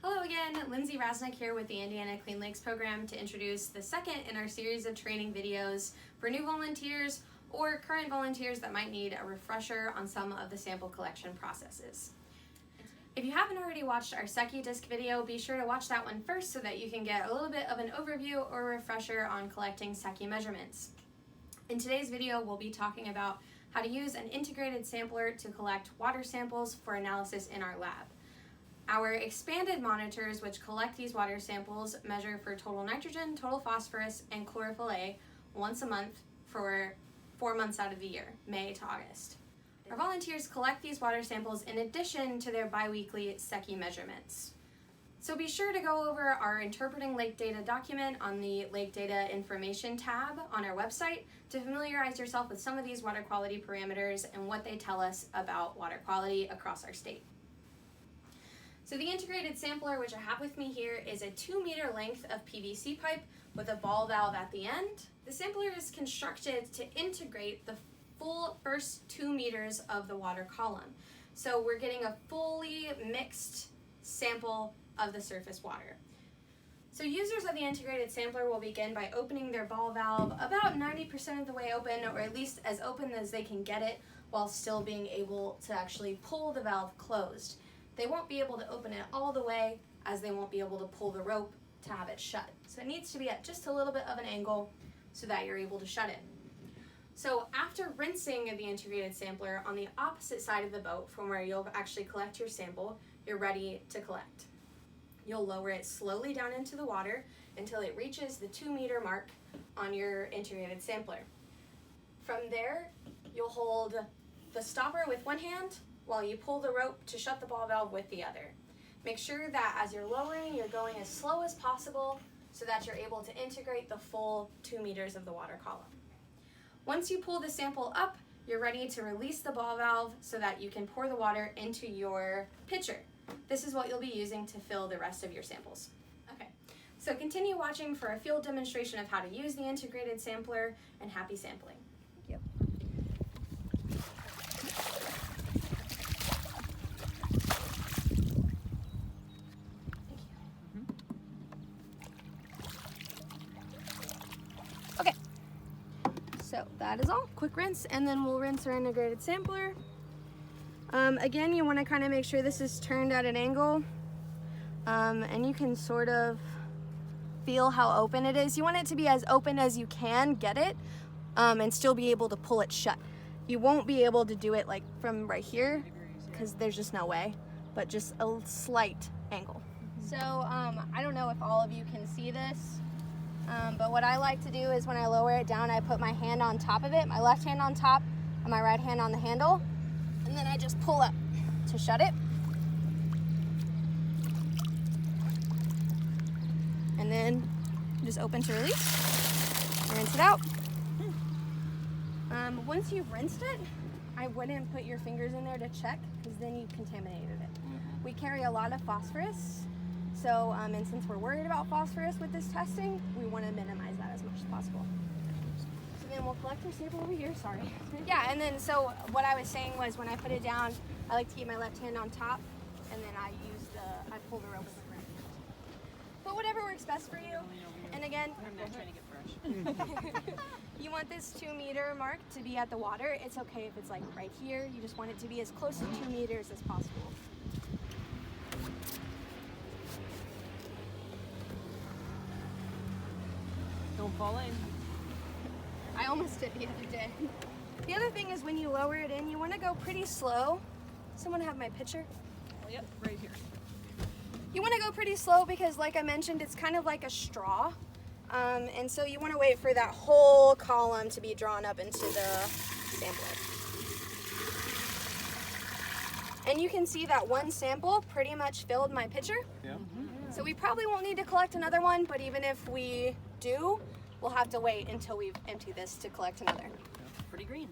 Hello again, Lindsay Rasnick here with the Indiana Clean Lakes program to introduce the second in our series of training videos for new volunteers or current volunteers that might need a refresher on some of the sample collection processes. If you haven't already watched our Secchi disc video, be sure to watch that one first so that you can get a little bit of an overview or refresher on collecting Secchi measurements. In today's video, we'll be talking about how to use an integrated sampler to collect water samples for analysis in our lab. Our expanded monitors, which collect these water samples, measure for total nitrogen, total phosphorus, and chlorophyll A once a month for 4 months out of the year, May to August. Our volunteers collect these water samples in addition to their biweekly Secchi measurements. So be sure to go over our Interpreting Lake Data document on the Lake Data Information tab on our website to familiarize yourself with some of these water quality parameters and what they tell us about water quality across our state. So the integrated sampler, which I have with me here, is a 2-meter length of PVC pipe with a ball valve at the end. The sampler is constructed to integrate the full first 2 meters of the water column. So we're getting a fully mixed sample of the surface water. So users of the integrated sampler will begin by opening their ball valve about 90% of the way open, or at least as open as they can get it, while still being able to actually pull the valve closed. They won't be able to open it all the way, as they won't be able to pull the rope to have it shut. So it needs to be at just a little bit of an angle so that you're able to shut it. So after rinsing the integrated sampler on the opposite side of the boat from where you'll actually collect your sample, you're ready to collect. You'll lower it slowly down into the water until it reaches the 2-meter mark on your integrated sampler. From there, you'll hold the stopper with one hand while you pull the rope to shut the ball valve with the other. Make sure that as you're lowering, you're going as slow as possible so that you're able to integrate the full 2 meters of the water column. Once you pull the sample up, you're ready to release the ball valve so that you can pour the water into your pitcher. This is what you'll be using to fill the rest of your samples. Okay, so continue watching for a field demonstration of how to use the integrated sampler, and happy sampling. Thank you. Okay, so that is all. Quick rinse, and then we'll rinse our integrated sampler. Again, you want to kind of make sure this is turned at an angle, and you can sort of feel how open it is. You want it to be as open as you can get it, and still be able to pull it shut. You won't be able to do it like from right here because there's just no way, but just a slight angle. So I don't know if all of you can see this, but what I like to do is when I lower it down, I put my hand on top of it, my left hand on top and my right hand on the handle, and then I just pull up to shut it. And then just open to release, rinse it out. Once you've rinsed it, I wouldn't put your fingers in there to check because then you've contaminated it. We carry a lot of phosphorus, so and since we're worried about phosphorus with this testing, we want to minimize that as much as possible. So then we'll collect our sample over here, sorry. Yeah, and then so what I was saying was when I put it down, I like to keep my left hand on top, and then I pull the rope with my right hand. But whatever works best for you. And again, I'm not trying to get fresh. You want this 2-meter mark to be at the water. It's okay if it's like right here. You just want it to be as close to 2 meters as possible. Don't fall in. I almost did the other day. The other thing is when you lower it in, you want to go pretty slow. Someone have my pitcher? Oh, yep, right here. You want to go pretty slow because, like I mentioned, it's kind of like a straw. And so you want to wait for that whole column to be drawn up into the sampler. And you can see that one sample pretty much filled my pitcher. Yeah. So we probably won't need to collect another one, but even if we do, we'll have to wait until we've emptied this to collect another. Pretty green.